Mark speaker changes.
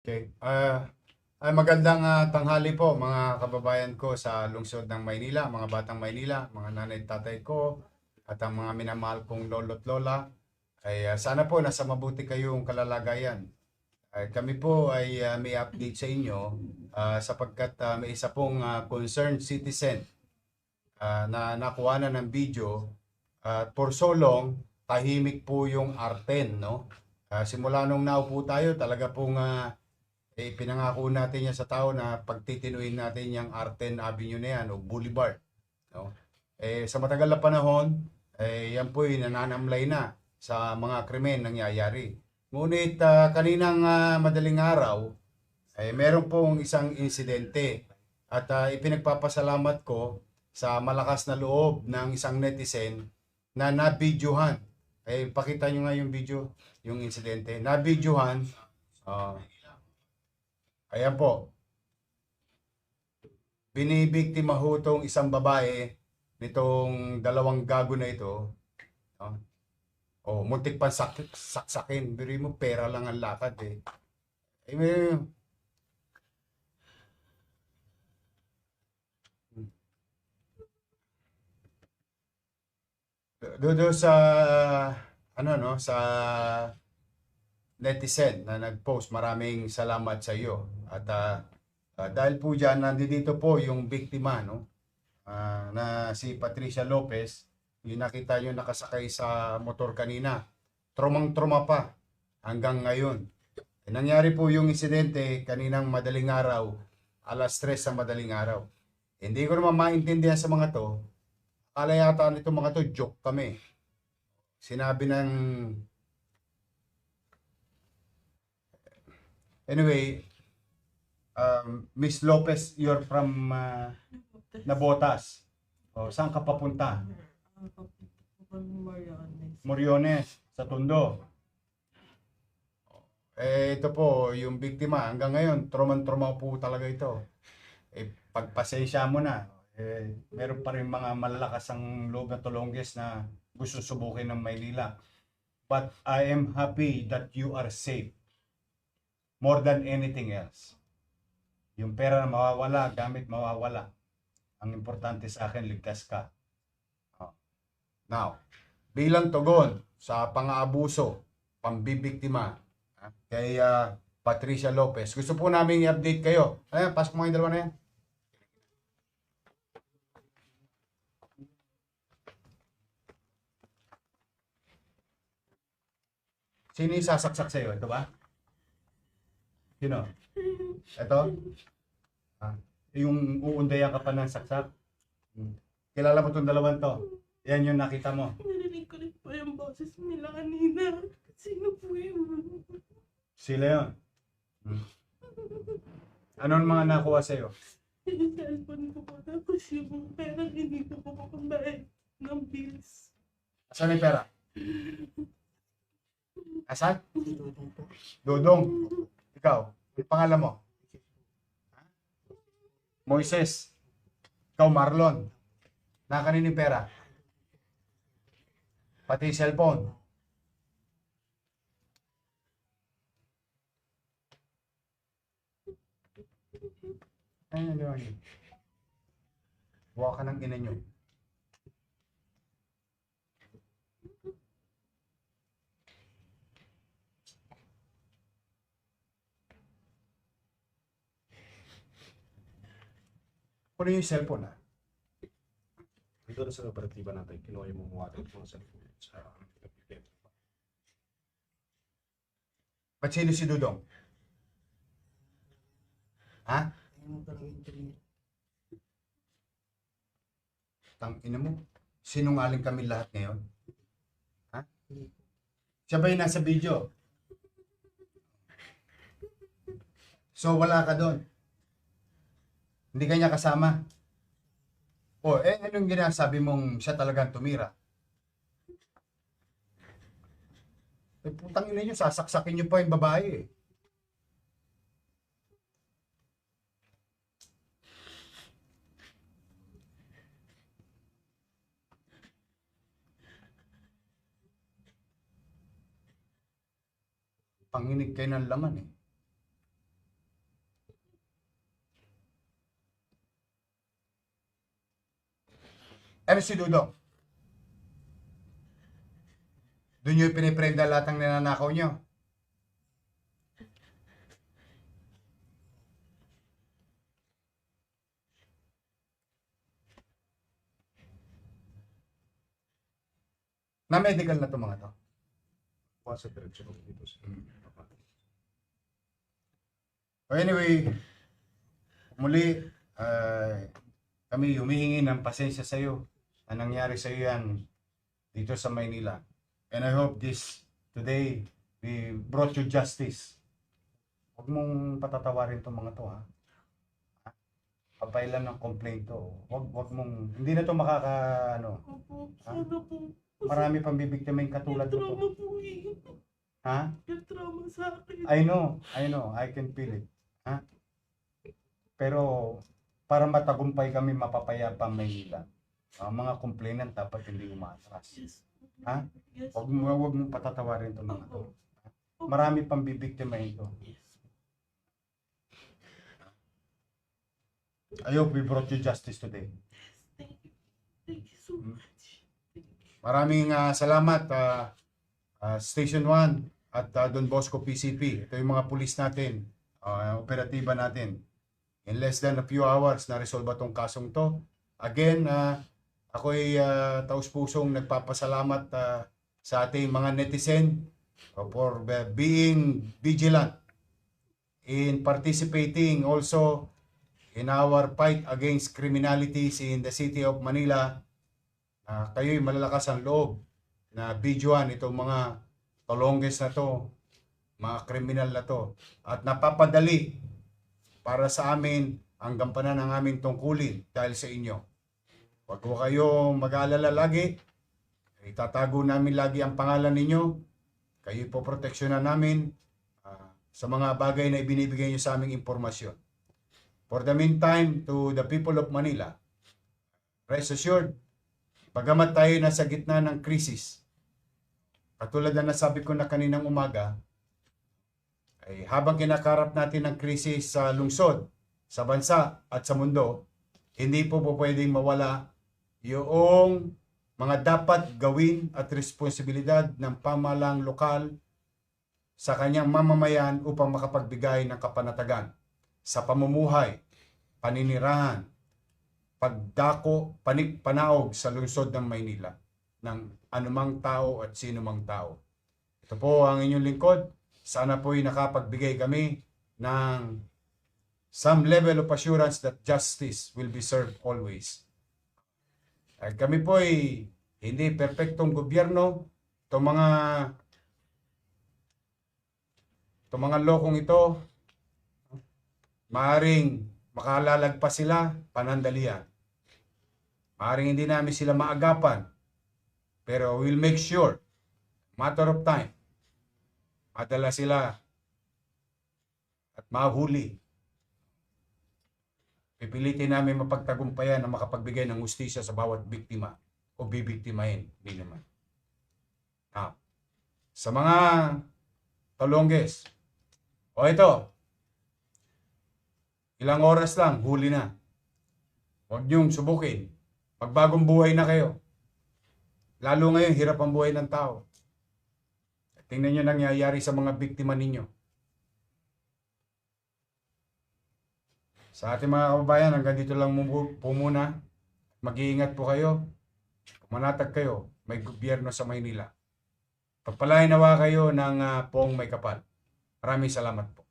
Speaker 1: Okay. Magandang tanghali po mga kababayan ko sa lungsod ng Maynila, mga batang Maynila, mga nanay at tatay ko, at ang mga minamahal kong lolo't lola. Sana po nasa mabuti kayong kalalagayan. Kami po ay may update sa inyo sapagkat may isa pong concerned citizen na nakuha na ng video at for so long, tahimik po yung Arten, no? Simula nung naupo tayo, talaga pong pinangako natin yan sa tao na pagtitinuin natin yung Arten Avenue na yan o Boulevard. No? Sa matagal na panahon, yan po ay nananamlay na sa mga krimen nangyayari. Ngunit kaninang madaling araw, meron pong isang insidente at ipinagpapasalamat ko sa malakas na loob ng isang netizen na nabidyohan. Pakita nyo nga yung video, yung insidente. Nabidyohan, uh, ayan po, binibiktima ho tong isang babae nitong dalawang gago na ito. No? Muntik pa saksakin. Biri mo, pera lang ang lakad eh. May, do sa ano no sa netizen na nag-post, maraming salamat sa iyo at dahil po diyan nandito po yung biktima no na si Patricia Lopez, yung nakita niyo nakasakay sa motor kanina, trumang-truma pa hanggang ngayon. Nangyari po yung insidente kaninang madaling araw, alas 3 sa madaling araw. Hindi ko naman maintindihan sa mga to. Akala yata nito mga to joke kami. Sinabi ng anyway, Miss Lopez, you're from Nabotas. Saan ka papunta? Moriones, sa Tondo. Ito po, yung biktima, hanggang ngayon, trumang-truma po talaga ito. Pagpasensya mo na, meron pa rin mga malalakas ang loob na tulongges na gusto subukin ng Maynila. But I am happy that you are safe. More than anything else. Yung pera na mawawala, gamit mawawala. Ang importante sa akin, ligtas ka. Now, bilang tugon sa pang-aabuso, pambibiktima, kay Patricia Lopez, gusto po namin i-update kayo. Ayan, pasok mo yung dalawa na yan. Sino yung sasaksak sa'yo? Ito ba? Sino? Ito? Yung uundayan ka pa ng saksak? Kilala mo itong dalawang to? Yan yung nakita mo.
Speaker 2: Narinig ko rin po yung boses nila kanina. Sino po yun?
Speaker 1: Sila yun. Anong mga nakuha sa'yo?
Speaker 2: Yung cellphone ko po. Tapos yung pera hindi ko po pambayad ng bills.
Speaker 1: Asan yung pera? Asan? Dodong. Ikaw, yung pangalan mo? Moises. Ikaw, Marlon. Nakanin yung pera? Pati cellphone. Ayun, ayun. Buha ka ng ina nyo. Kunin yung cellphone ha.
Speaker 3: Dito na sa operatiba natin, kinuha yung mga water mo sa
Speaker 1: Ba't sino si Dudong? Ha? Tang ina mo. Sinungaling kami lahat ngayon. Ha? Siya ba yung nasa video? So wala ka doon. Hindi ka niya kasama. Anong ginasabi mong siya talagang tumira? Putang ina nyo, sasaksakin nyo pa yung babae eh. Panginig kayo ng laman eh. MC Dudong. Doon nyo piniprenda lahat ng ninanakaw nyo. Na medical na to mga to.
Speaker 3: Kuha sa diretsyon ko dito sa
Speaker 1: Anyway, muli, kami humihingi ng pasensya sa iyo na nangyari sa iyo yan dito sa Maynila. And I hope today, we brought you justice. Huwag mong patatawarin itong mga to, ha? Papailan ng complaint to. Huwag mong, hindi na to
Speaker 2: Opo, sana po.
Speaker 1: marami pang bibiktimahin katulad
Speaker 2: May
Speaker 1: mo to.
Speaker 2: trauma po eh.
Speaker 1: Ha?
Speaker 2: May trauma sa akin.
Speaker 1: I know, I can feel it. Ha? Pero para matagumpay kami mapapayapa ang Maynila, ang mga complainant dapat hindi umaatras.
Speaker 2: Yes.
Speaker 1: Ha?
Speaker 2: Yes.
Speaker 1: Huwag mo patatawarin itong mga to. Marami pang bibiktima ito.
Speaker 2: Yes.
Speaker 1: I hope we brought you justice today.
Speaker 2: Thank you. Thank you so much.
Speaker 1: Maraming salamat Station 1 at Don Bosco PCP. Ito yung mga pulis natin, operatiba natin. In less than a few hours, na-resolve itong kasong to. Again, ako'y taus-pusong nagpapasalamat sa ating mga netizen for being vigilant in participating also in our fight against criminalities in the city of Manila. Kayo'y malalakas ang loob na videoan itong mga tolongges na to, mga kriminal na to, at napapadali para sa amin ang gampanan ng aming tungkulin dahil sa inyo. Huwag ko kayo mag-aalala lagi. Itatago namin lagi ang pangalan ninyo. Kayo po proteksyonan namin sa mga bagay na ibinibigay nyo sa aming impormasyon. For the meantime, to the people of Manila, rest assured, bagamat tayo nasa gitna ng krisis, katulad na nasabi ko na kaninang umaga, ay habang kinakarap natin ang krisis sa lungsod, sa bansa at sa mundo, hindi po pwedeng mawala yung mga dapat gawin at responsibilidad ng pamahalang lokal sa kanyang mamamayan upang makapagbigay ng kapanatagan sa pamumuhay, paninirahan, pagdako, panaog sa lungsod ng Maynila ng anumang tao at sino mang tao. Ito po ang inyong lingkod. Sana po'y nakapagbigay kami ng some level of assurance that justice will be served always. At kami po'y hindi perpektong gobyerno. Itong mga lokong ito, maaring makalalagpas sila, panandalian. Maaring hindi namin sila maagapan. Pero we'll make sure, matter of time, madala sila at mahuli. Pipilitin namin mapagtagumpayan na makapagbigay ng hustisya sa bawat biktima o bibiktimahin. Hindi naman. Sa mga talongges, o ito, ilang oras lang, huli na. Huwag niyong subukin. Magbagong buhay na kayo. Lalo ngayon, hirap ang buhay ng tao. Tingnan niyo nangyayari sa mga biktima ninyo. Sa ating mga kababayan, hanggang dito lang po muna. Mag-iingat po kayo. Manatag kayo. May gobyerno sa Maynila. Pagpalain nawa kayo ng pong may kapal. Maraming salamat po.